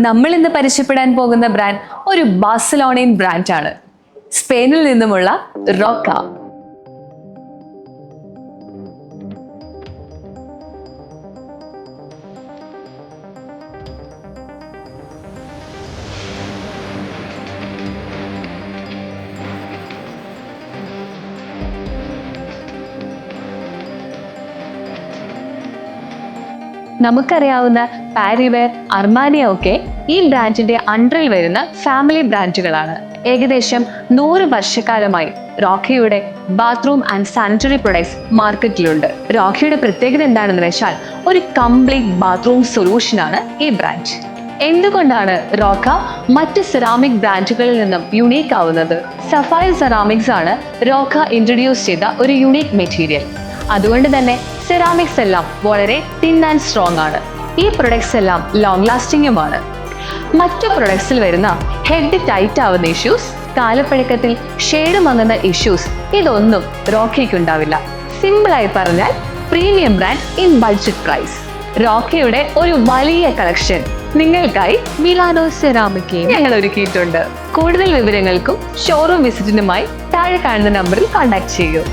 നമ്മൾ ഇന്ന് പരിചയപ്പെടാൻ പോകുന്ന ബ്രാൻഡ് ഒരു ബാഴ്സലോണിയൻ ബ്രാൻഡാണ്. സ്പെയിനിൽ നിന്നുമുള്ള റോക്ക. നമുക്കറിയാവുന്ന പാരിവെയർ, അർമാനിയ ഒക്കെ ഈ ബ്രാൻഡിന്റെ അണ്ടറിൽ വരുന്ന ഫാമിലി ബ്രാൻഡുകളാണ്. ഏകദേശം 100 വർഷക്കാലമായി റോക്കയുടെ ബാത്റൂം ആൻഡ് സാനിറ്ററി പ്രൊഡക്ട്സ് മാർക്കറ്റിലുണ്ട്. റോക്കയുടെ പ്രത്യേകത എന്താണെന്ന് വെച്ചാൽ ഒരു കംപ്ലീറ്റ് ബാത്റൂം സൊല്യൂഷനാണ് ഈ ബ്രാൻഡ്. എന്തുകൊണ്ടാണ് റോക്ക മറ്റ് സെറാമിക് ബ്രാൻഡുകളിൽ നിന്നും യുണീക്ക് ആവുന്നത്? സഫയർ സെറാമിക്സ് ആണ് റോക്ക ഇൻട്രൊഡ്യൂസ് ചെയ്ത ഒരു യുണീക്ക് മെറ്റീരിയൽ. അതുകൊണ്ട് തന്നെ സെറാമിക്സ് എല്ലാം വളരെ തിൻ ആൻഡ് സ്ട്രോങ് ആണ്. ഈ പ്രൊഡക്ട്സ് എല്ലാം ലോങ് ലാസ്റ്റിംഗുമാണ്. മറ്റു പ്രൊഡക്ട്സിൽ വരുന്ന ഹെഡ് ടൈറ്റ് ആവുന്ന ഇഷ്യൂസ്, കാലപ്പഴക്കത്തിൽ ഷെയ്ഡ് മങ്ങുന്ന ഇഷ്യൂസ് ഇതൊന്നും റോക്കയ്ക്ക് ഉണ്ടാവില്ല. സിമ്പിളായി പറഞ്ഞാൽ premium brand in budget price. റോക്കയുടെ ഒരു വലിയ കളക്ഷൻ നിങ്ങൾക്കായി മിലാനോ സെറാമിക് ഞങ്ങൾ ഒരുക്കിയിട്ടുണ്ട്. കൂടുതൽ വിവരങ്ങൾക്കും ഷോറൂം വിസിറ്റിനുമായി താഴെ കാണുന്ന നമ്പറിൽ കോൺടാക്ട് ചെയ്യൂ.